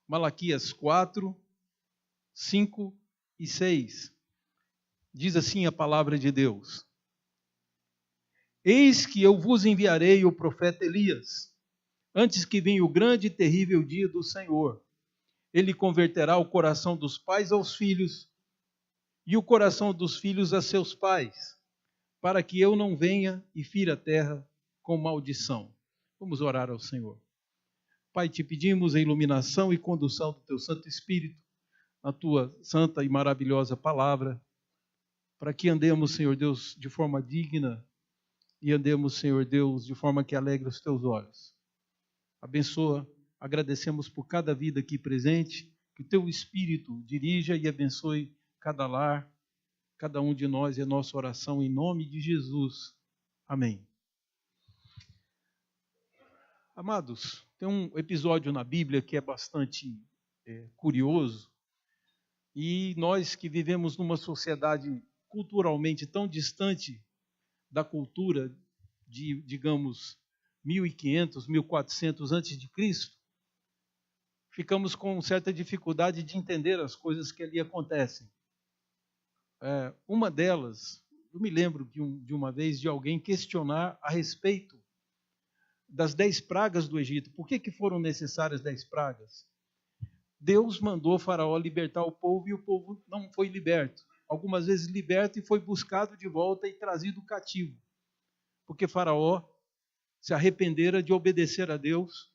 Malaquias 4, 5 e 6. Diz assim a palavra de Deus: Eis que eu vos enviarei o profeta Elias, antes que venha o grande e terrível dia do Senhor. Ele converterá o coração dos pais aos filhos e o coração dos filhos a seus pais, para que eu não venha e fira a terra com maldição. Vamos orar ao Senhor. Pai, te pedimos a iluminação e condução do teu Santo Espírito, na tua santa e maravilhosa palavra, para que andemos, Senhor Deus, de forma digna e andemos, Senhor Deus, de forma que alegre os teus olhos. Abençoa, agradecemos por cada vida aqui presente, que o teu Espírito dirija e abençoe cada lar, cada um de nós, é a nossa oração em nome de Jesus. Amém. Amados, tem um episódio na Bíblia que é bastante curioso, e nós que vivemos numa sociedade culturalmente tão distante da cultura de, digamos, 1500, 1400 antes de Cristo, ficamos com certa dificuldade de entender as coisas que ali acontecem. Uma delas, eu me lembro de uma vez de alguém questionar a respeito das 10 pragas do Egito. Por que foram necessárias 10 pragas? Deus mandou Faraó libertar o povo e o povo não foi liberto. Algumas vezes liberto e foi buscado de volta e trazido cativo. Porque Faraó se arrependera de obedecer a Deus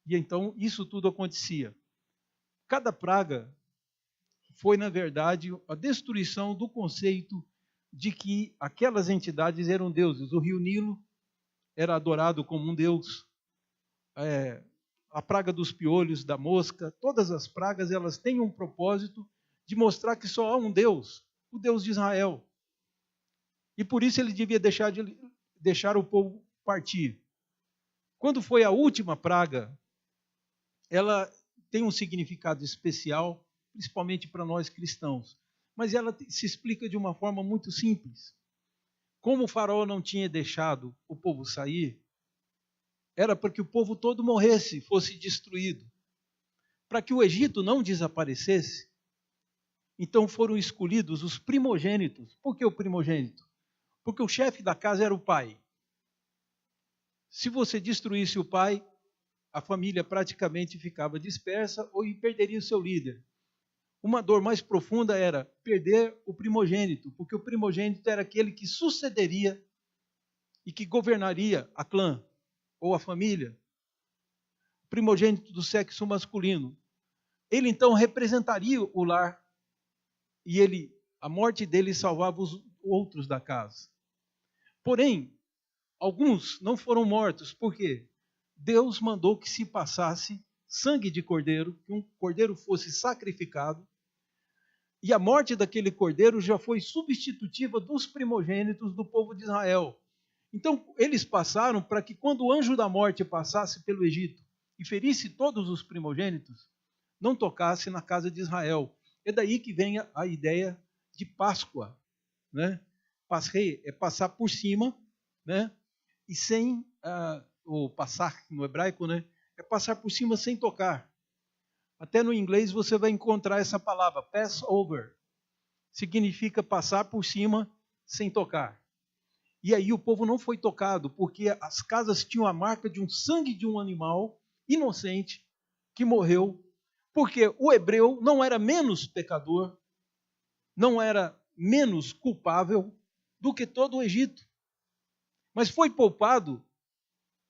e então isso tudo acontecia. Cada praga foi, na verdade, a destruição do conceito de que aquelas entidades eram deuses. O rio Nilo era adorado como um deus. A praga dos piolhos, da mosca, todas as pragas, elas têm um propósito de mostrar que só há um Deus, o Deus de Israel. E por isso ele devia deixar o povo partir. Quando foi a última praga, ela tem um significado especial, principalmente para nós cristãos. Mas ela se explica de uma forma muito simples. Como o Faraó não tinha deixado o povo sair, era para que o povo todo morresse, fosse destruído. Para que o Egito não desaparecesse, então foram escolhidos os primogênitos. Por que o primogênito? Porque o chefe da casa era o pai. Se você destruísse o pai, a família praticamente ficava dispersa ou perderia o seu líder. Uma dor mais profunda era perder o primogênito, porque o primogênito era aquele que sucederia e que governaria a clã ou a família. O primogênito do sexo masculino. Ele então representaria o lar e a morte dele salvava os outros da casa. Porém, alguns não foram mortos. Por quê? Deus mandou que se passasse sangue de cordeiro, que um cordeiro fosse sacrificado, e a morte daquele cordeiro já foi substitutiva dos primogênitos do povo de Israel. Então, eles passaram para que quando o anjo da morte passasse pelo Egito e ferisse todos os primogênitos, não tocasse na casa de Israel. É daí que vem a ideia de Páscoa, né? Pasrei é passar por cima, né? E sem, ou passar no hebraico, né? É passar por cima sem tocar. Até no inglês você vai encontrar essa palavra, Passover. Significa passar por cima sem tocar. E aí o povo não foi tocado, porque as casas tinham a marca de um sangue de um animal inocente que morreu, porque o hebreu não era menos pecador, não era menos culpável do que todo o Egito. Mas foi poupado,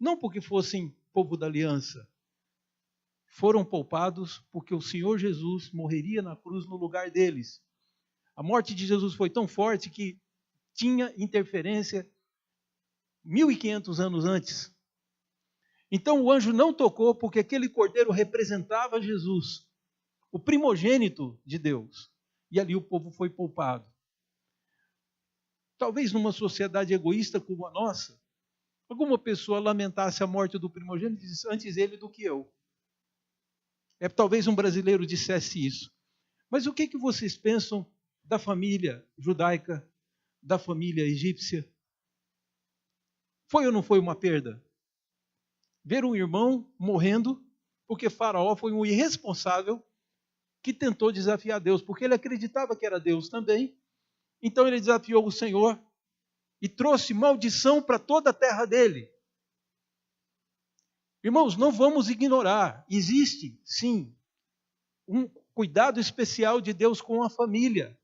não porque fossem povo da aliança, foram poupados porque o Senhor Jesus morreria na cruz no lugar deles. A morte de Jesus foi tão forte que tinha interferência 1500 anos antes. Então o anjo não tocou porque aquele cordeiro representava Jesus, o primogênito de Deus. E ali o povo foi poupado. Talvez numa sociedade egoísta como a nossa, alguma pessoa lamentasse a morte do primogênito e disse, antes ele do que eu. Talvez um brasileiro dissesse isso. Mas o que vocês pensam da família judaica, da família egípcia? Foi ou não foi uma perda? Ver um irmão morrendo Porque Faraó foi um irresponsável que tentou desafiar Deus, porque ele acreditava que era Deus também. Então ele desafiou o Senhor e trouxe maldição para toda a terra dele. Irmãos, não vamos ignorar, existe sim um cuidado especial de Deus com a família.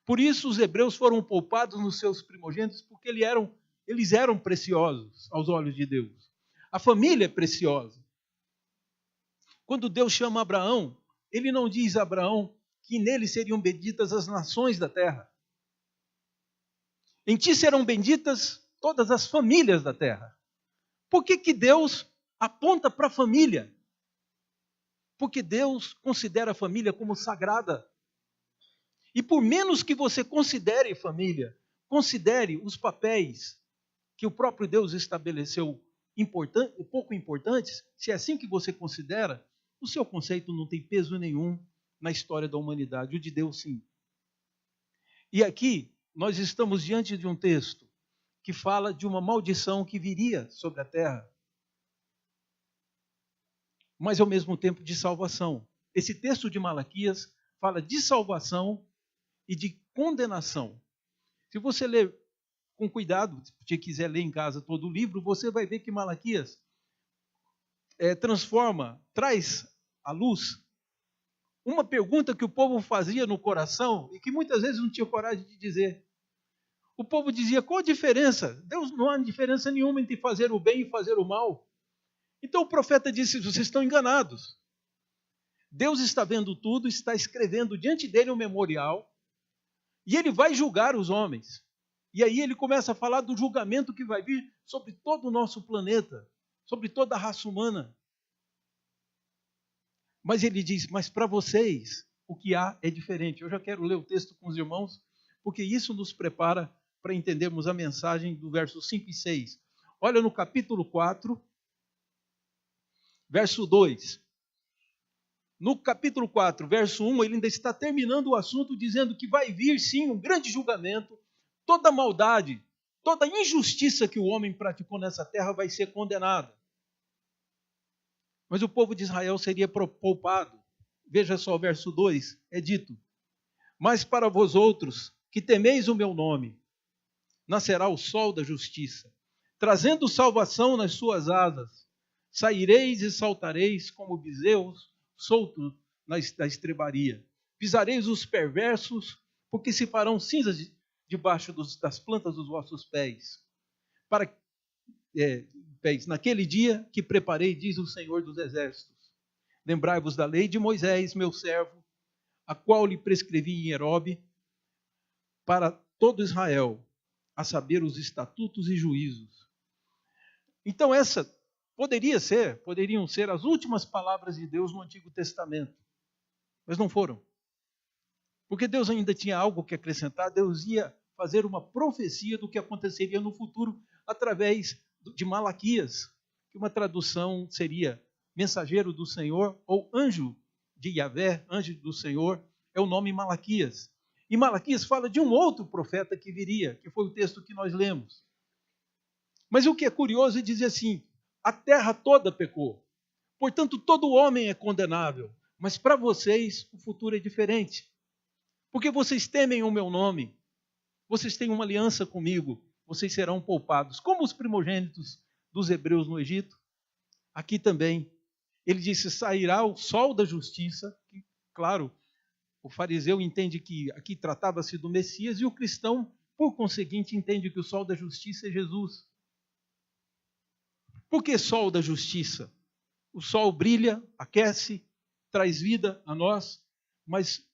Por isso os hebreus foram poupados nos seus primogênitos, porque eles eram preciosos aos olhos de Deus. A família é preciosa. Quando Deus chama Abraão, ele não diz a Abraão que nele seriam benditas as nações da terra. Em ti serão benditas todas as famílias da terra. Por que Deus aponta para a família? Porque Deus considera a família como sagrada. E por menos que você considere família, considere os papéis que o próprio Deus estabeleceu pouco importantes, se é assim que você considera, o seu conceito não tem peso nenhum na história da humanidade. O de Deus, sim. E aqui, nós estamos diante de um texto que fala de uma maldição que viria sobre a terra, mas ao mesmo tempo de salvação. Esse texto de Malaquias fala de salvação e de condenação. Se você ler com cuidado, se quiser ler em casa todo o livro, você vai ver que Malaquias traz à luz uma pergunta que o povo fazia no coração e que muitas vezes não tinha coragem de dizer. O povo dizia, qual a diferença? Deus, não há diferença nenhuma entre fazer o bem e fazer o mal. Então o profeta disse, vocês estão enganados. Deus está vendo tudo, está escrevendo diante dele um memorial, e ele vai julgar os homens. E aí ele começa a falar do julgamento que vai vir sobre todo o nosso planeta, sobre toda a raça humana. Mas ele diz, mas para vocês, o que há é diferente. Eu já quero ler o texto com os irmãos, porque isso nos prepara para entendermos a mensagem do verso 5 e 6. Olha no capítulo 4, verso 2. No capítulo 4, verso 1, ele ainda está terminando o assunto dizendo que vai vir sim um grande julgamento, toda maldade, toda injustiça que o homem praticou nessa terra vai ser condenada. Mas o povo de Israel seria poupado. Veja só o verso 2, é dito, mas para vós outros que temeis o meu nome, nascerá o sol da justiça, trazendo salvação nas suas asas, saireis e saltareis como bezerros soltos da estrebaria. Pisareis os perversos, porque se farão cinzas debaixo das plantas dos vossos pés. Naquele dia que preparei, diz o Senhor dos Exércitos, lembrai-vos da lei de Moisés, meu servo, a qual lhe prescrevi em Herobe, para todo Israel, a saber os estatutos e juízos. Então poderiam ser as últimas palavras de Deus no Antigo Testamento, mas não foram. Porque Deus ainda tinha algo que acrescentar, Deus ia fazer uma profecia do que aconteceria no futuro através de Malaquias, que uma tradução seria mensageiro do Senhor ou anjo de Yahvé, anjo do Senhor, é o nome Malaquias. E Malaquias fala de um outro profeta que viria, que foi o texto que nós lemos. Mas o que é curioso é dizer assim, a terra toda pecou, portanto todo homem é condenável, mas para vocês o futuro é diferente, porque vocês temem o meu nome, vocês têm uma aliança comigo, vocês serão poupados, como os primogênitos dos hebreus no Egito. Aqui também, ele disse, sairá o sol da justiça, que, claro, o fariseu entende que aqui tratava-se do Messias, e o cristão, por conseguinte, entende que o sol da justiça é Jesus. Por que sol da justiça? O sol brilha, aquece, traz vida a nós, mas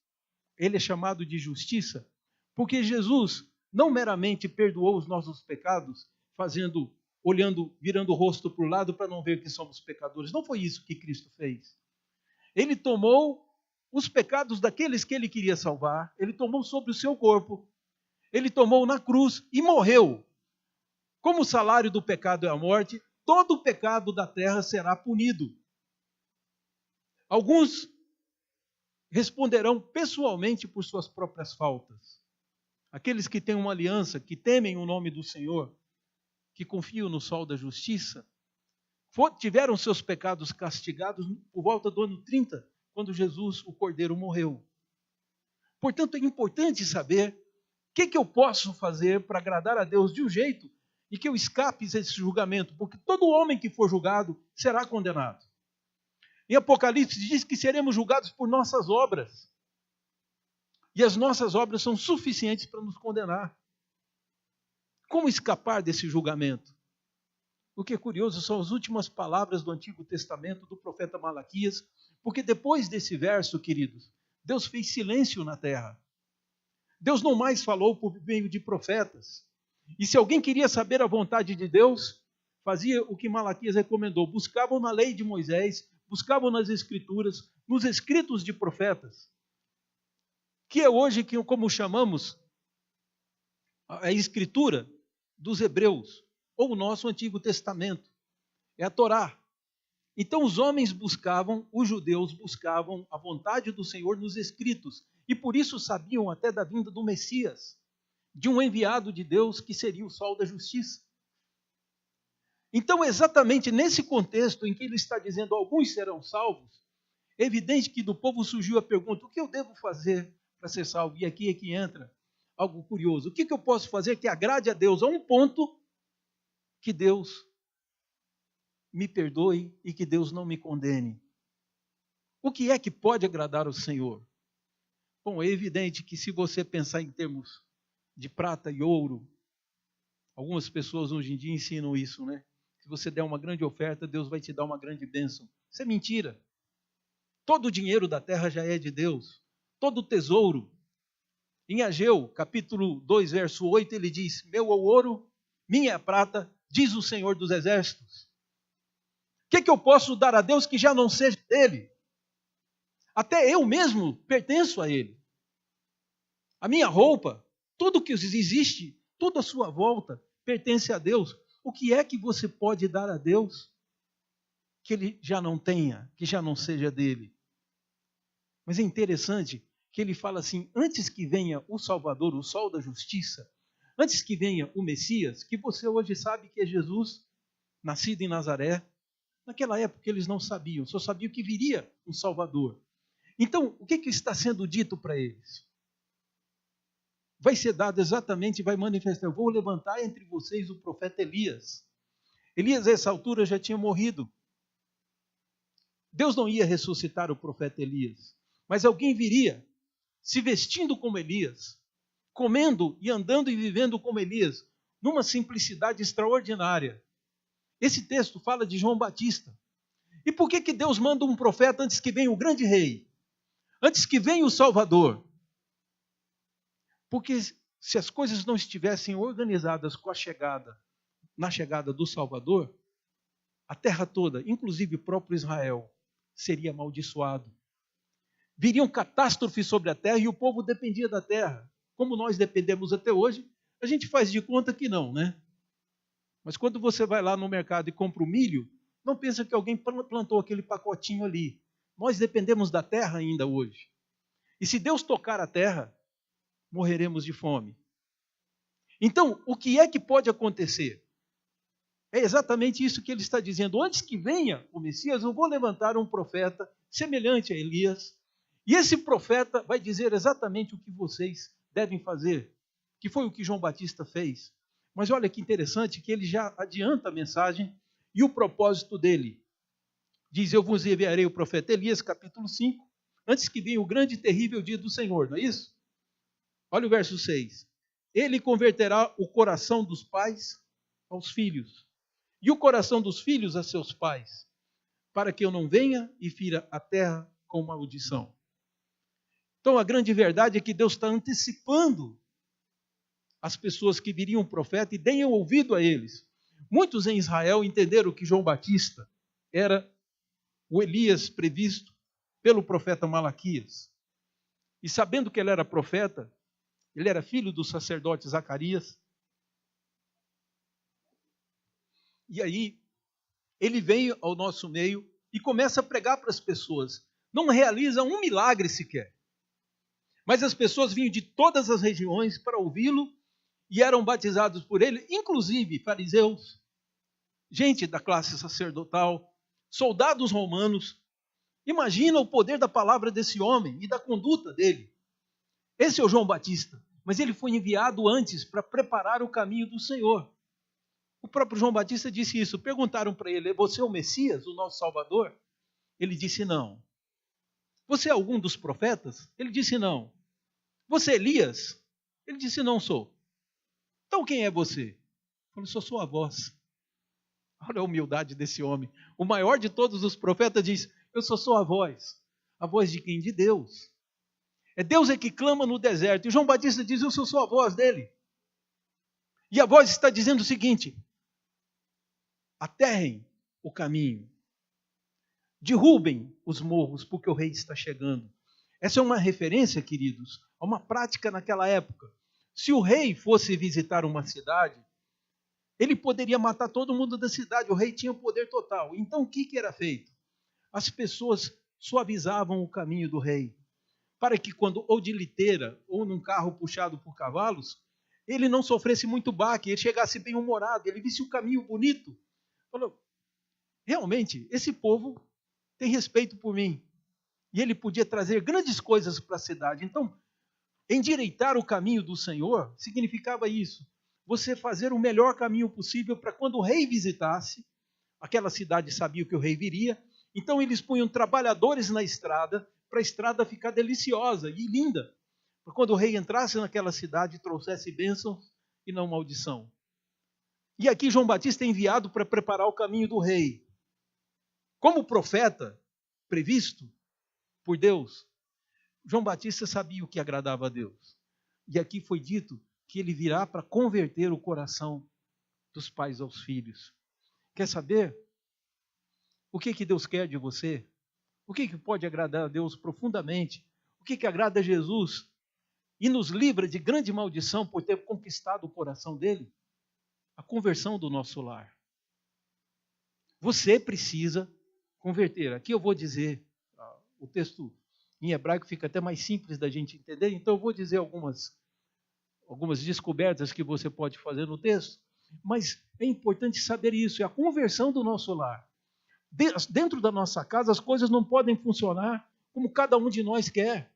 ele é chamado de justiça, porque Jesus não meramente perdoou os nossos pecados, virando o rosto para o lado para não ver que somos pecadores. Não foi isso que Cristo fez. Ele tomou os pecados daqueles que ele queria salvar, ele tomou sobre o seu corpo, ele tomou na cruz e morreu. Como o salário do pecado é a morte, todo o pecado da terra será punido. Alguns responderão pessoalmente por suas próprias faltas. Aqueles que têm uma aliança, que temem o nome do Senhor, que confiam no sol da justiça, tiveram seus pecados castigados por volta do ano 30, quando Jesus, o Cordeiro, morreu. Portanto, é importante saber o que eu posso fazer para agradar a Deus de um jeito e que eu escape desse julgamento, porque todo homem que for julgado será condenado. Em Apocalipse diz que seremos julgados por nossas obras. E as nossas obras são suficientes para nos condenar. Como escapar desse julgamento? O que é curioso são as últimas palavras do Antigo Testamento do profeta Malaquias, porque depois desse verso, queridos, Deus fez silêncio na terra. Deus não mais falou por meio de profetas. E se alguém queria saber a vontade de Deus, fazia o que Malaquias recomendou. Buscavam na lei de Moisés, buscavam nas escrituras, nos escritos de profetas. Que é hoje, como chamamos, a escritura dos hebreus, ou o nosso Antigo Testamento. É a Torá. Então os homens buscavam, os judeus buscavam a vontade do Senhor nos escritos. E por isso sabiam até da vinda do Messias, de um enviado de Deus que seria o sol da justiça. Então, exatamente nesse contexto em que ele está dizendo alguns serão salvos, é evidente que do povo surgiu a pergunta: o que eu devo fazer para ser salvo? E aqui é que entra algo curioso. O que eu posso fazer que agrade a Deus a um ponto que Deus me perdoe e que Deus não me condene? O que é que pode agradar ao Senhor? Bom, é evidente que se você pensar em termos de prata e ouro, algumas pessoas hoje em dia ensinam isso, né? Se você der uma grande oferta, Deus vai te dar uma grande bênção. Isso é mentira. Todo o dinheiro da terra já é de Deus. Todo o tesouro. Em Ageu, capítulo 2, verso 8, ele diz: meu é o ouro, minha é a prata, diz o Senhor dos Exércitos. O que eu posso dar a Deus que já não seja dele? Até eu mesmo pertenço a ele. A minha roupa, tudo que existe, tudo à sua volta, pertence a Deus. O que é que você pode dar a Deus que ele já não tenha, que já não seja dele? Mas é interessante que ele fala assim: antes que venha o Salvador, o sol da justiça, antes que venha o Messias, que você hoje sabe que é Jesus, nascido em Nazaré. Naquela época eles não sabiam, só sabiam que viria um Salvador. Então, o que está sendo dito para eles? Vai ser dado exatamente, vai manifestar: eu vou levantar entre vocês o profeta Elias. Elias, a essa altura, já tinha morrido. Deus não ia ressuscitar o profeta Elias, mas alguém viria, se vestindo como Elias, comendo e andando e vivendo como Elias, numa simplicidade extraordinária. Esse texto fala de João Batista. E por que Deus manda um profeta antes que venha o grande rei? Antes que venha o Salvador? Porque se as coisas não estivessem organizadas com na chegada do Salvador, a terra toda, inclusive o próprio Israel, seria amaldiçoado. Viriam catástrofes sobre a terra e o povo dependia da terra. Como nós dependemos até hoje, a gente faz de conta que não, né? Mas quando você vai lá no mercado e compra o milho, não pensa que alguém plantou aquele pacotinho ali. Nós dependemos da terra ainda hoje. E se Deus tocar a terra, morreremos de fome. Então, o que é que pode acontecer? É exatamente isso que ele está dizendo. Antes que venha o Messias, eu vou levantar um profeta semelhante a Elias. E esse profeta vai dizer exatamente o que vocês devem fazer, que foi o que João Batista fez. Mas olha que interessante que ele já adianta a mensagem e o propósito dele. Diz: eu vos enviarei o profeta Elias, capítulo 5, antes que venha o grande e terrível dia do Senhor, não é isso? Olha o verso 6. Ele converterá o coração dos pais aos filhos, e o coração dos filhos a seus pais, para que eu não venha e fira a terra com maldição. Então a grande verdade é que Deus está antecipando as pessoas que viriam o profeta e deem ouvido a eles. Muitos em Israel entenderam que João Batista era o Elias previsto pelo profeta Malaquias. E sabendo que ele era profeta, ele era filho do sacerdote Zacarias. E aí, ele veio ao nosso meio e começa a pregar para as pessoas. Não realiza um milagre sequer. Mas as pessoas vinham de todas as regiões para ouvi-lo e eram batizados por ele, inclusive fariseus, gente da classe sacerdotal, soldados romanos. Imagina o poder da palavra desse homem e da conduta dele. Esse é o João Batista, mas ele foi enviado antes para preparar o caminho do Senhor. O próprio João Batista disse isso. Perguntaram para ele: você é o Messias, o nosso Salvador? Ele disse: não. Você é algum dos profetas? Ele disse: não. Você é Elias? Ele disse: não sou. Então quem é você? Ele falou: sou a voz. Olha a humildade desse homem. O maior de todos os profetas diz: eu sou a voz. A voz de quem? De Deus. É Deus que clama no deserto. E João Batista diz: eu sou a voz dele. E a voz está dizendo o seguinte: aterrem o caminho. Derrubem os morros, porque o rei está chegando. Essa é uma referência, queridos, a uma prática naquela época. Se o rei fosse visitar uma cidade, ele poderia matar todo mundo da cidade. O rei tinha o poder total. Então o que era feito? As pessoas suavizavam o caminho do rei, para que quando ou de liteira ou num carro puxado por cavalos, ele não sofresse muito baque, ele chegasse bem humorado, ele visse o caminho bonito. Falou: realmente, esse povo tem respeito por mim. E ele podia trazer grandes coisas para a cidade. Então, endireitar o caminho do Senhor significava isso. Você fazer o melhor caminho possível para quando o rei visitasse, aquela cidade sabia que o rei viria, então eles punham trabalhadores na estrada, para a estrada ficar deliciosa e linda, para quando o rei entrasse naquela cidade, trouxesse bênçãos e não maldição. E aqui João Batista é enviado para preparar o caminho do rei. Como profeta previsto por Deus, João Batista sabia o que agradava a Deus. E aqui foi dito que ele virá para converter o coração dos pais aos filhos. Quer saber o que Deus quer de você? O que pode agradar a Deus profundamente? O que agrada a Jesus e nos livra de grande maldição por ter conquistado o coração dele? A conversão do nosso lar. Você precisa converter. Aqui eu vou dizer, o texto em hebraico fica até mais simples da gente entender, então eu vou dizer algumas descobertas que você pode fazer no texto, mas é importante saber isso, é a conversão do nosso lar. Dentro da nossa casa, as coisas não podem funcionar como cada um de nós quer.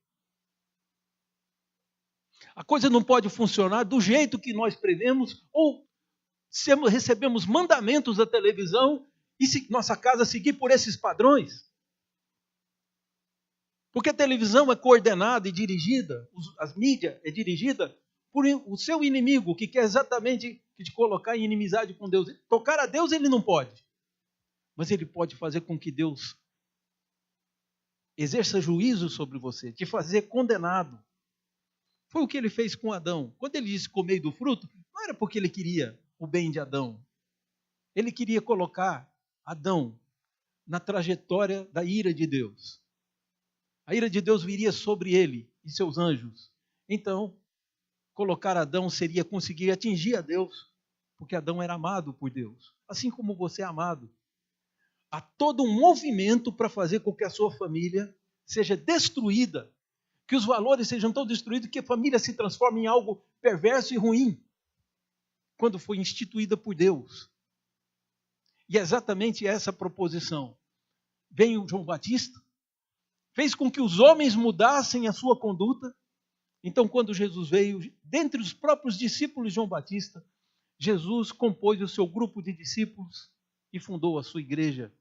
A coisa não pode funcionar do jeito que nós prevemos, ou recebemos mandamentos da televisão e se nossa casa seguir por esses padrões. Porque a televisão é coordenada e dirigida, as mídias é dirigida por o seu inimigo, que quer exatamente te colocar em inimizade com Deus. Tocar a Deus ele não pode, mas ele pode fazer com que Deus exerça juízo sobre você, te fazer condenado. Foi o que ele fez com Adão. Quando ele disse comei do fruto, não era porque ele queria o bem de Adão. Ele queria colocar Adão na trajetória da ira de Deus. A ira de Deus viria sobre ele e seus anjos. Então, colocar Adão seria conseguir atingir a Deus, porque Adão era amado por Deus, assim como você é amado. Há todo um movimento para fazer com que a sua família seja destruída, que os valores sejam tão destruídos que a família se transforme em algo perverso e ruim, quando foi instituída por Deus. E é exatamente essa proposição. Vem o João Batista, fez com que os homens mudassem a sua conduta. Então, quando Jesus veio, dentre os próprios discípulos de João Batista, Jesus compôs o seu grupo de discípulos e fundou a sua igreja,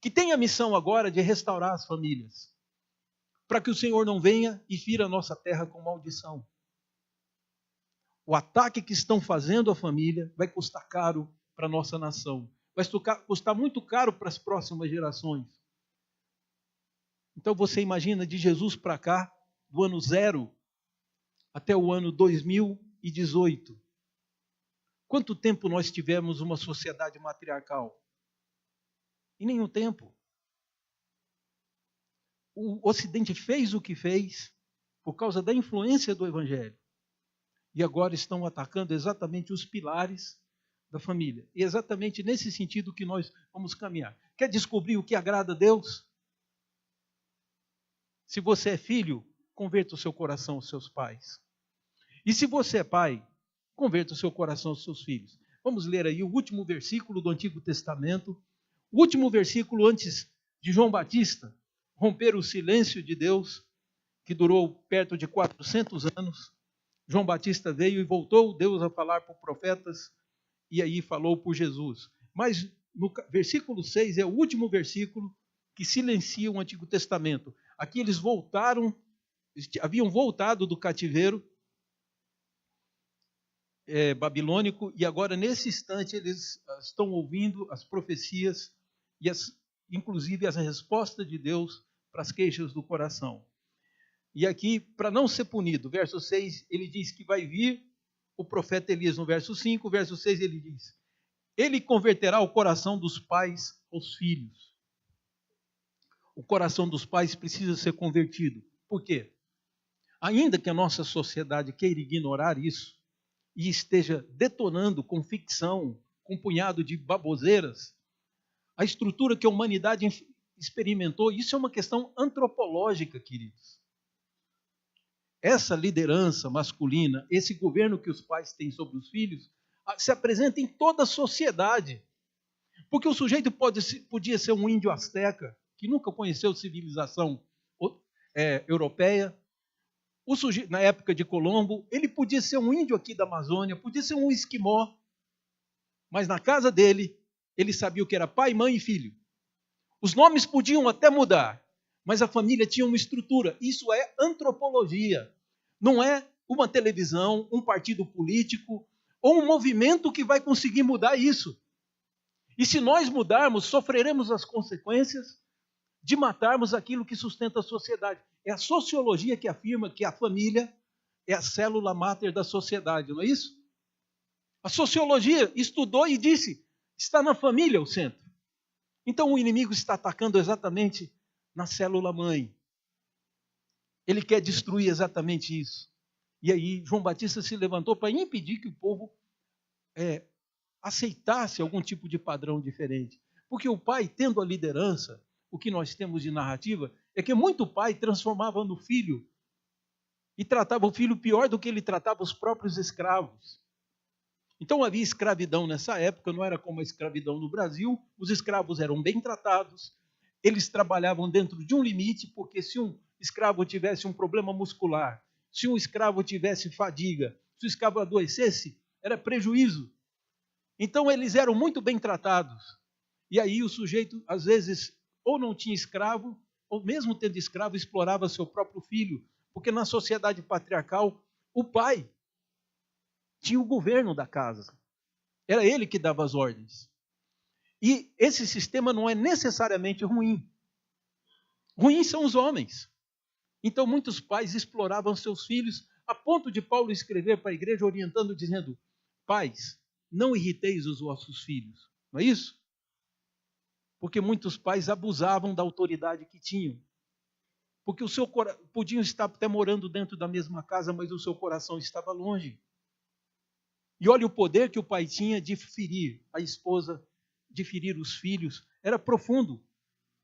que tem a missão agora de restaurar as famílias, para que o Senhor não venha e fira a nossa terra com maldição. O ataque que estão fazendo à família vai custar caro para a nossa nação, vai custar muito caro para as próximas gerações. Então você imagina de Jesus para cá, do ano 0 até o ano 2018. Quanto tempo nós tivemos uma sociedade matriarcal? Em nenhum tempo. O Ocidente fez o que fez por causa da influência do Evangelho. E agora estão atacando exatamente os pilares da família. E é exatamente nesse sentido que nós vamos caminhar. Quer descobrir o que agrada a Deus? Se você é filho, converta o seu coração aos seus pais. E se você é pai, converta o seu coração aos seus filhos. Vamos ler aí o último versículo do Antigo Testamento, o último versículo antes de João Batista romper o silêncio de Deus, que durou perto de 400 anos. João Batista veio e voltou Deus a falar por profetas, e aí falou por Jesus. Mas no versículo 6 é o último versículo que silencia o Antigo Testamento. Aqui eles haviam voltado do cativeiro babilônico, e agora, nesse instante, eles estão ouvindo as profecias e, inclusive, as respostas de Deus para as queixas do coração. E aqui, para não ser punido, verso 6, ele diz que vai vir o profeta Elias. No verso 5, verso 6, ele diz: ele converterá o coração dos pais aos filhos. O coração dos pais precisa ser convertido. Por quê? Ainda que a nossa sociedade queira ignorar isso e esteja detonando com ficção, com um punhado de baboseiras, a estrutura que a humanidade experimentou, isso é uma questão antropológica, queridos. Essa liderança masculina, esse governo que os pais têm sobre os filhos, se apresenta em toda a sociedade. Porque o sujeito podia ser um índio asteca, que nunca conheceu civilização europeia. O sujeito, na época de Colombo, ele podia ser um índio aqui da Amazônia, podia ser um esquimó. Mas na casa dele, ele sabia o que era pai, mãe e filho. Os nomes podiam até mudar, mas a família tinha uma estrutura. Isso é antropologia. Não é uma televisão, um partido político ou um movimento que vai conseguir mudar isso. E se nós mudarmos, sofreremos as consequências de matarmos aquilo que sustenta a sociedade. É a sociologia que afirma que a família é a célula máter da sociedade, não é isso? A sociologia estudou e disse: está na família o centro. Então o inimigo está atacando exatamente na célula mãe. Ele quer destruir exatamente isso. E aí João Batista se levantou para impedir que o povo aceitasse algum tipo de padrão diferente. Porque o pai, tendo a liderança, o que nós temos de narrativa é que muito pai transformava no filho e tratava o filho pior do que ele tratava os próprios escravos. Então havia escravidão nessa época, não era como a escravidão no Brasil. Os escravos eram bem tratados, eles trabalhavam dentro de um limite, porque se um escravo tivesse um problema muscular, se um escravo tivesse fadiga, se o escravo adoecesse, era prejuízo. Então eles eram muito bem tratados. E aí o sujeito, às vezes, ou não tinha escravo, ou mesmo tendo escravo, explorava seu próprio filho. Porque na sociedade patriarcal, o pai tinha o governo da casa. Era ele que dava as ordens. E esse sistema não é necessariamente ruim. Ruins são os homens. Então muitos pais exploravam seus filhos, a ponto de Paulo escrever para a igreja orientando, dizendo: pais, não irriteis os vossos filhos. Não é isso? Porque muitos pais abusavam da autoridade que tinham. Porque podiam estar até morando dentro da mesma casa, mas o seu coração estava longe. E olha o poder que o pai tinha de ferir a esposa, de ferir os filhos. Era profundo.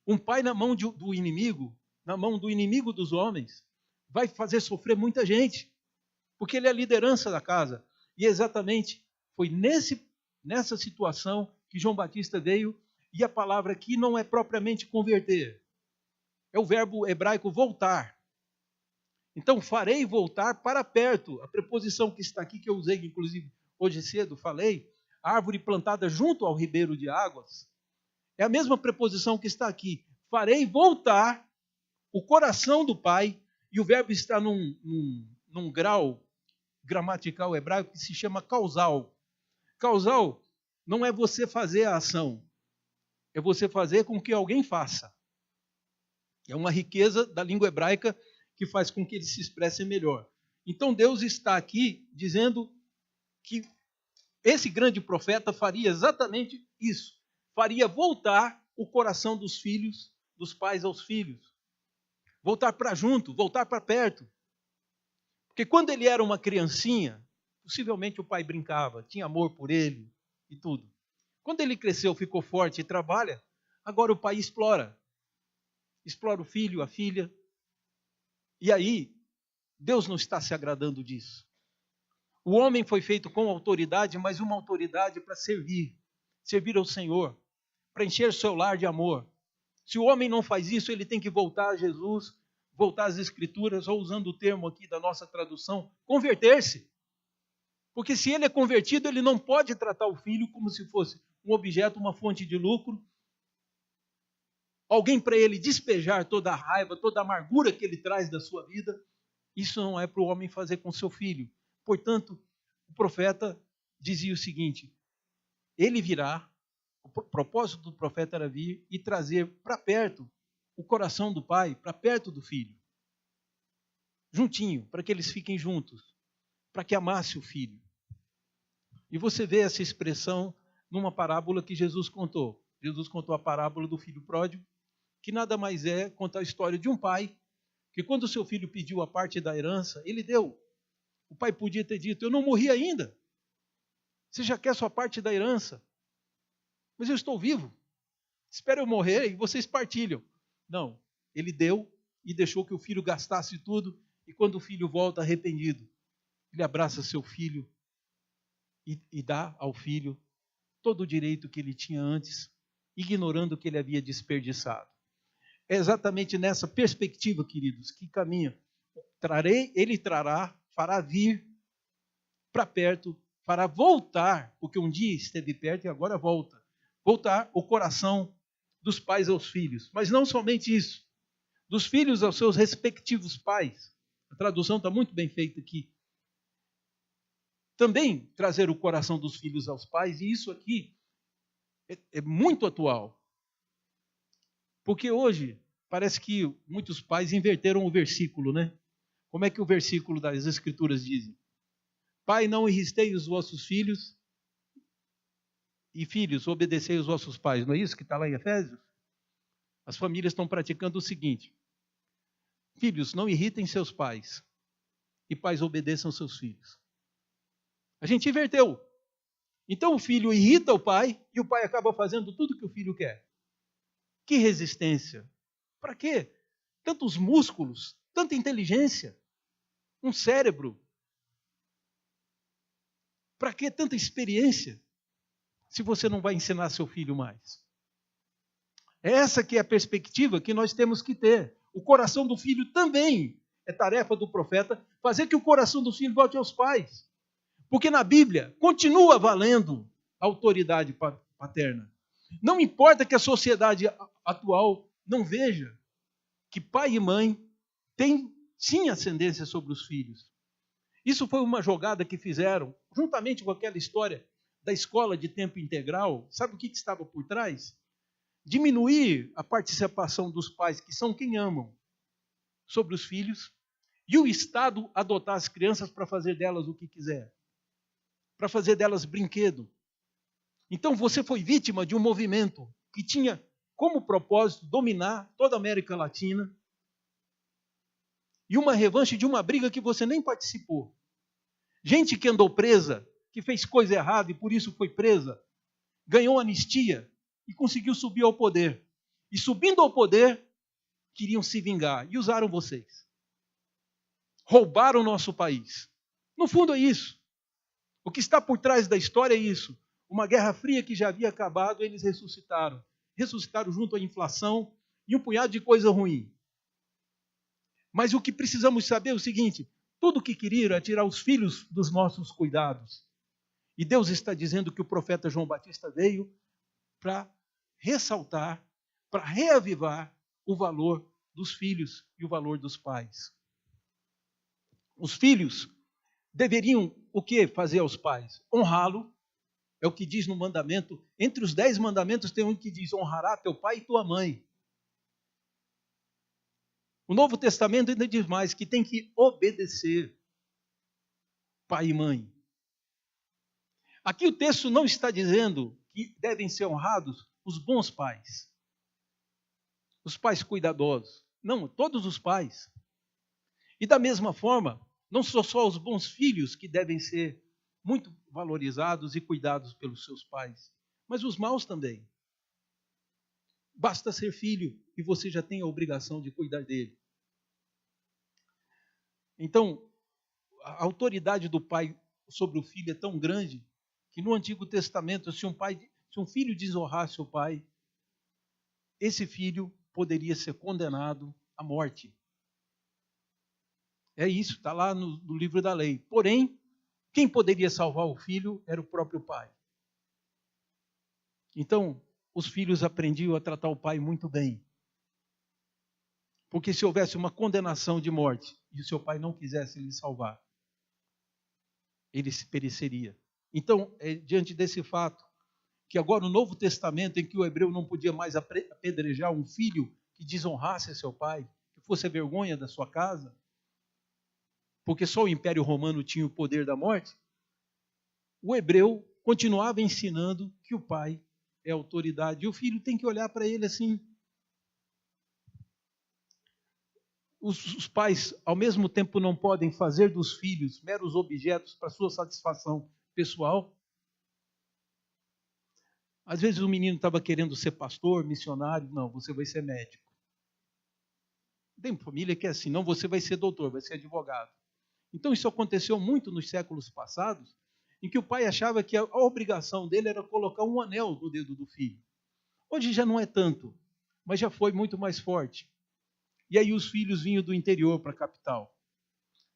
Um pai na mão do inimigo, na mão do inimigo dos homens, vai fazer sofrer muita gente. Porque ele é a liderança da casa. E exatamente foi nessa situação que João Batista veio. E a palavra aqui não é propriamente converter. É o verbo hebraico voltar. Então, farei voltar para perto. A preposição que está aqui, que eu usei, inclusive, hoje cedo, falei, árvore plantada junto ao ribeiro de águas, é a mesma preposição que está aqui. Farei voltar o coração do pai, e o verbo está num grau gramatical hebraico que se chama causal. Causal não é você fazer a ação, é você fazer com que alguém faça. É uma riqueza da língua hebraica que faz com que eles se expressem melhor. Então Deus está aqui dizendo que esse grande profeta faria exatamente isso. Faria voltar o coração dos filhos, dos pais aos filhos. Voltar para junto, voltar para perto. Porque quando ele era uma criancinha, possivelmente o pai brincava, tinha amor por ele e tudo. Quando ele cresceu, ficou forte e trabalha, agora o pai explora. Explora o filho, a filha. E aí, Deus não está se agradando disso. O homem foi feito com autoridade, mas uma autoridade para servir ao Senhor, para encher o seu lar de amor. Se o homem não faz isso, ele tem que voltar a Jesus, voltar às Escrituras, ou usando o termo aqui da nossa tradução, converter-se. Porque se ele é convertido, ele não pode tratar o filho como se fosse um objeto, uma fonte de lucro, alguém para ele despejar toda a raiva, toda a amargura que ele traz da sua vida. Isso não é para o homem fazer com seu filho. Portanto, o profeta dizia o seguinte: ele virá, o propósito do profeta era vir e trazer para perto o coração do pai, para perto do filho. Juntinho, para que eles fiquem juntos, para que amasse o filho. E você vê essa expressão numa parábola que Jesus contou. Jesus contou a parábola do filho pródigo, que nada mais é contar a história de um pai, que quando o seu filho pediu a parte da herança, ele deu. O pai podia ter dito: eu não morri ainda. Você já quer sua parte da herança? Mas eu estou vivo. Espera eu morrer e vocês partilham. Não, ele deu e deixou que o filho gastasse tudo. E quando o filho volta arrependido, ele abraça seu filho e dá ao filho todo o direito que ele tinha antes, ignorando o que ele havia desperdiçado. É exatamente nessa perspectiva, queridos, que caminha. Ele trará, fará vir para perto, fará voltar, porque um dia esteve perto e agora volta. Voltar o coração dos pais aos filhos. Mas não somente isso. Dos filhos aos seus respectivos pais. A tradução está muito bem feita aqui. Também trazer o coração dos filhos aos pais, e isso aqui é muito atual. Porque hoje parece que muitos pais inverteram o versículo, né? Como é que o versículo das Escrituras diz? Pai, não enristei os vossos filhos, e filhos, obedecei os vossos pais. Não é isso que está lá em Efésios? As famílias estão praticando o seguinte: filhos, não irritem seus pais, e pais, obedeçam seus filhos. A gente inverteu. Então o filho irrita o pai, e o pai acaba fazendo tudo que o filho quer. Que resistência! Para quê? Tantos músculos, tanta inteligência, um cérebro. Para que tanta experiência, se você não vai ensinar seu filho mais? Essa que é a perspectiva que nós temos que ter. O coração do filho também é tarefa do profeta, fazer que o coração do filho volte aos pais. Porque na Bíblia continua valendo a autoridade paterna. Não importa que a sociedade atual não veja que pai e mãe têm sim ascendência sobre os filhos. Isso foi uma jogada que fizeram, juntamente com aquela história da escola de tempo integral. Sabe o que estava por trás? Diminuir a participação dos pais, que são quem amam, sobre os filhos, e o Estado adotar as crianças para fazer delas o que quiser, para fazer delas brinquedo. Então você foi vítima de um movimento que tinha como propósito dominar toda a América Latina, e uma revanche de uma briga que você nem participou. Gente que andou presa, que fez coisa errada e por isso foi presa, ganhou anistia e conseguiu subir ao poder. E subindo ao poder, queriam se vingar e usaram vocês. Roubaram o nosso país. No fundo é isso. O que está por trás da história é isso. Uma guerra fria que já havia acabado, eles ressuscitaram. Ressuscitaram junto à inflação e um punhado de coisa ruim. Mas o que precisamos saber é o seguinte: tudo o que queriam é tirar os filhos dos nossos cuidados. E Deus está dizendo que o profeta João Batista veio para ressaltar, para reavivar o valor dos filhos e o valor dos pais. Os filhos deveriam o que fazer aos pais? Honrá-lo. É o que diz no mandamento. Entre os 10 mandamentos tem um que diz: honrará teu pai e tua mãe. O Novo Testamento ainda diz mais, que tem que obedecer pai e mãe. Aqui o texto não está dizendo que devem ser honrados os bons pais, os pais cuidadosos. Não, todos os pais. E da mesma forma, não são só os bons filhos que devem ser muito valorizados e cuidados pelos seus pais, mas os maus também. Basta ser filho e você já tem a obrigação de cuidar dele. Então, a autoridade do pai sobre o filho é tão grande que no Antigo Testamento, se um filho desonrasse o pai, esse filho poderia ser condenado à morte. É isso, está lá no livro da lei. Porém, quem poderia salvar o filho era o próprio pai. Então, os filhos aprendiam a tratar o pai muito bem. Porque se houvesse uma condenação de morte e o seu pai não quisesse lhe salvar, ele se pereceria. Então, é diante desse fato, que agora no Novo Testamento, em que o hebreu não podia mais apedrejar um filho que desonrasse seu pai, que fosse a vergonha da sua casa, porque só o Império Romano tinha o poder da morte, o hebreu continuava ensinando que o pai é autoridade. E o filho tem que olhar para ele assim. Os pais, ao mesmo tempo, não podem fazer dos filhos meros objetos para sua satisfação pessoal. Às vezes o menino estava querendo ser pastor, missionário. Não, você vai ser médico. Tem família que é assim, não, você vai ser doutor, vai ser advogado. Então isso aconteceu muito nos séculos passados, em que o pai achava que a obrigação dele era colocar um anel no dedo do filho. Hoje já não é tanto, mas já foi muito mais forte. E aí os filhos vinham do interior para a capital.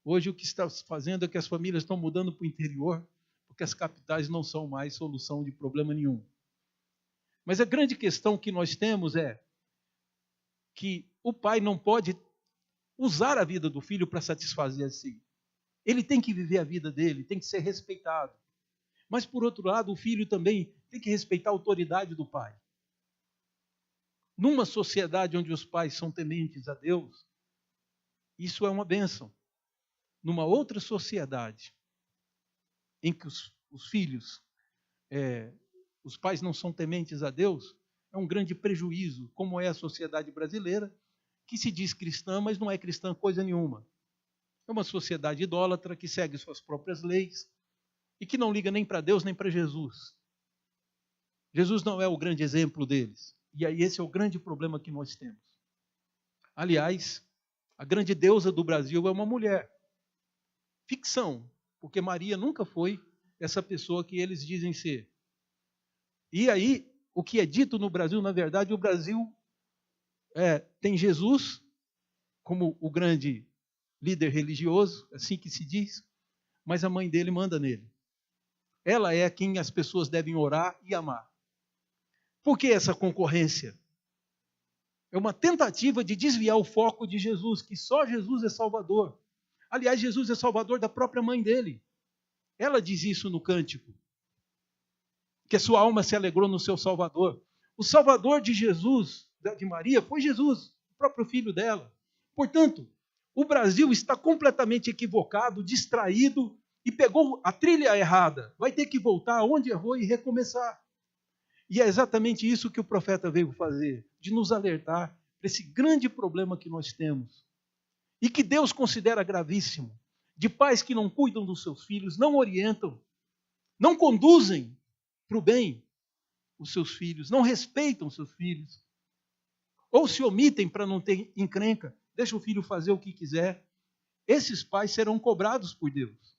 Hoje o que está fazendo é que as famílias estão mudando para o interior, porque as capitais não são mais solução de problema nenhum. Mas a grande questão que nós temos é que o pai não pode usar a vida do filho para satisfazer a si. Ele tem que viver a vida dele, tem que ser respeitado. Mas, por outro lado, o filho também tem que respeitar a autoridade do pai. Numa sociedade onde os pais são tementes a Deus, isso é uma bênção. Numa outra sociedade, em que os filhos, os pais não são tementes a Deus, é um grande prejuízo, como é a sociedade brasileira, que se diz cristã, mas não é cristã coisa nenhuma. É uma sociedade idólatra que segue suas próprias leis e que não liga nem para Deus nem para Jesus. Jesus não é o grande exemplo deles. E aí esse é o grande problema que nós temos. Aliás, a grande deusa do Brasil é uma mulher. Ficção, porque Maria nunca foi essa pessoa que eles dizem ser. E aí, o que é dito no Brasil, na verdade, o Brasil tem Jesus como o grande líder religioso, assim que se diz, mas a mãe dele manda nele. Ela é quem as pessoas devem orar e amar. Por que essa concorrência? É uma tentativa de desviar o foco de Jesus, que só Jesus é Salvador. Aliás, Jesus é Salvador da própria mãe dele. Ela diz isso no cântico, que a sua alma se alegrou no seu Salvador. O Salvador de Jesus, de Maria, foi Jesus, o próprio filho dela. Portanto, o Brasil está completamente equivocado, distraído e pegou a trilha errada. Vai ter que voltar onde errou e recomeçar. E é exatamente isso que o profeta veio fazer, de nos alertar para esse grande problema que nós temos. E que Deus considera gravíssimo, de pais que não cuidam dos seus filhos, não orientam, não conduzem para o bem os seus filhos, não respeitam os seus filhos, ou se omitem para não ter encrenca, deixa o filho fazer o que quiser. Esses pais serão cobrados por Deus.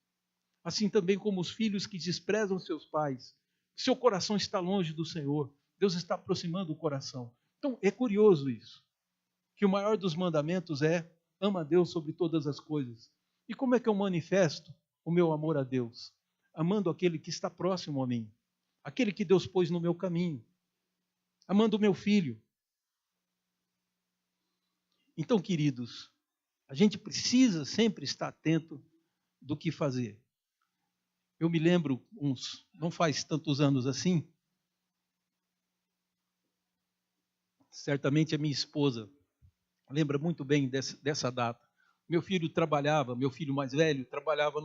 Assim também como os filhos que desprezam seus pais. Seu coração está longe do Senhor. Deus está aproximando o coração. Então, é curioso isso. Que o maior dos mandamentos é: ama a Deus sobre todas as coisas. E como é que eu manifesto o meu amor a Deus? Amando aquele que está próximo a mim. Aquele que Deus pôs no meu caminho. Amando o meu filho. Então, queridos, a gente precisa sempre estar atento do que fazer. Eu me lembro, não faz tantos anos assim, certamente a minha esposa lembra muito bem dessa data. Meu filho mais velho, trabalhava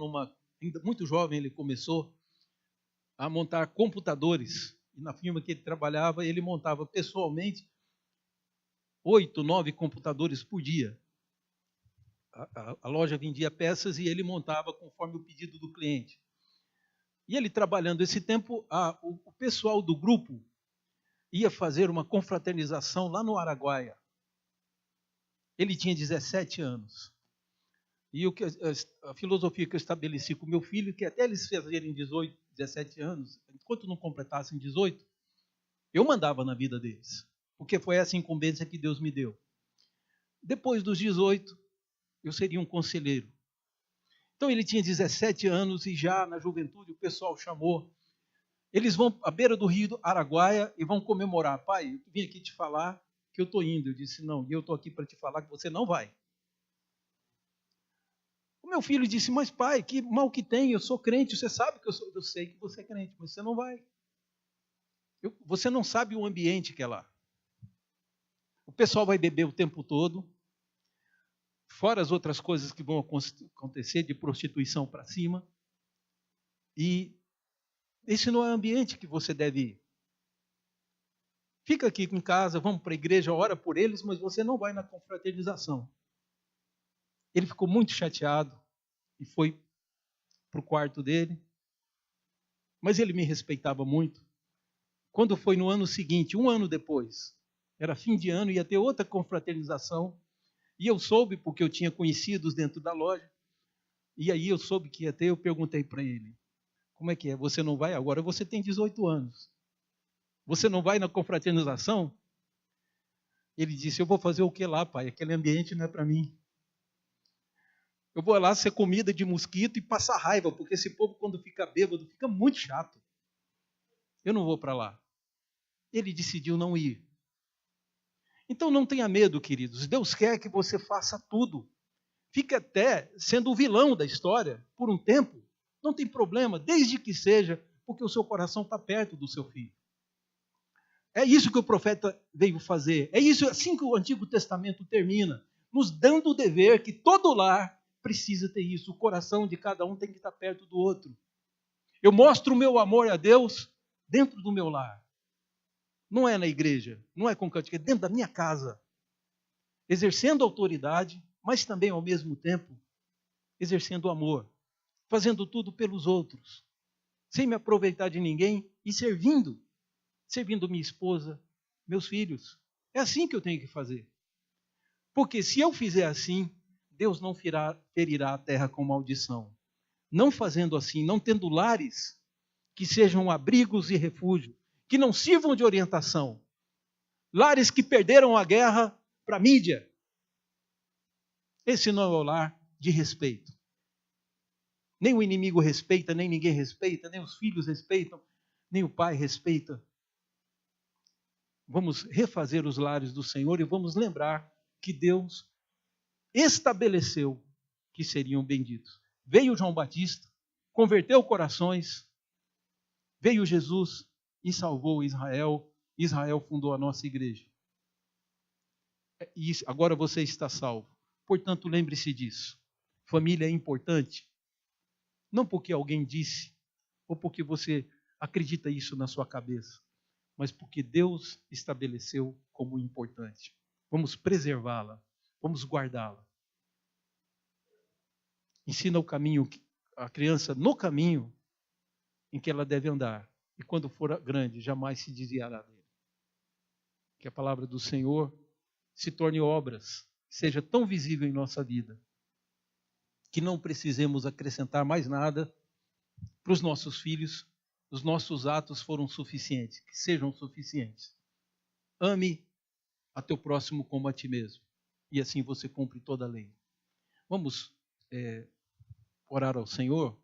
ainda muito jovem, ele começou a montar computadores. E na firma que ele trabalhava, ele montava pessoalmente 8, 9 computadores por dia. A loja vendia peças e ele montava conforme o pedido do cliente. E ele trabalhando esse tempo, o pessoal do grupo ia fazer uma confraternização lá no Araguaia. Ele tinha 17 anos. E a filosofia que eu estabeleci com meu filho, que até eles fazerem 18, 17 anos, enquanto não completassem 18, eu mandava na vida deles, porque foi essa incumbência que Deus me deu. Depois dos 18, eu seria um conselheiro. Então ele tinha 17 anos e já na juventude o pessoal chamou. Eles vão à beira do rio Araguaia e vão comemorar. Pai, eu vim aqui te falar que eu estou indo. Eu disse, não, e eu estou aqui para te falar que você não vai. O meu filho disse, mas pai, que mal que tem, eu sou crente, você sabe que eu sei que você é crente, mas você não vai. Você não sabe o ambiente que é lá. O pessoal vai beber o tempo todo, fora as outras coisas que vão acontecer, de prostituição para cima. E esse não é o ambiente que você deve ir. Fica aqui em casa, vamos para a igreja, ora por eles, mas você não vai na confraternização. Ele ficou muito chateado e foi para o quarto dele. Mas ele me respeitava muito. Quando foi no ano seguinte, um ano depois, era fim de ano, ia ter outra confraternização, e eu soube, porque eu tinha conhecidos dentro da loja, e aí eu soube que ia ter, eu perguntei para ele, como é que é? Você não vai? Agora você tem 18 anos. Você não vai na confraternização? Ele disse, eu vou fazer o que lá, pai? Aquele ambiente não é para mim. Eu vou lá ser comida de mosquito e passar raiva, porque esse povo, quando fica bêbado, fica muito chato. Eu não vou para lá. Ele decidiu não ir. Então não tenha medo, queridos. Deus quer que você faça tudo. Fique até sendo o vilão da história por um tempo. Não tem problema, desde que seja, porque o seu coração está perto do seu filho. É isso que o profeta veio fazer. É isso assim que o Antigo Testamento termina, nos dando o dever que todo lar precisa ter isso. O coração de cada um tem que estar perto do outro. Eu mostro o meu amor a Deus dentro do meu lar. Não é na igreja, não é com cantiga, é dentro da minha casa. Exercendo autoridade, mas também ao mesmo tempo exercendo amor. Fazendo tudo pelos outros. Sem me aproveitar de ninguém e servindo. Servindo minha esposa, meus filhos. É assim que eu tenho que fazer. Porque se eu fizer assim, Deus não ferirá a terra com maldição. Não fazendo assim, não tendo lares que sejam abrigos e refúgio, que não sirvam de orientação. Lares que perderam a guerra para a mídia. Esse não é o lar de respeito. Nem o inimigo respeita, nem ninguém respeita, nem os filhos respeitam, nem o pai respeita. Vamos refazer os lares do Senhor e vamos lembrar que Deus estabeleceu que seriam benditos. Veio João Batista, converteu corações, veio Jesus e salvou Israel. Israel fundou a nossa igreja. E agora você está salvo. Portanto, lembre-se disso. Família é importante. Não porque alguém disse, ou porque você acredita isso na sua cabeça, mas porque Deus estabeleceu como importante. Vamos preservá-la, vamos guardá-la. Ensina o caminho, a criança no caminho em que ela deve andar. E quando for grande, jamais se desviará dele. Que a palavra do Senhor se torne obras, seja tão visível em nossa vida, que não precisemos acrescentar mais nada para os nossos filhos. Os nossos atos foram suficientes, que sejam suficientes. Ame a teu próximo como a ti mesmo. E assim você cumpre toda a lei. Vamos orar ao Senhor.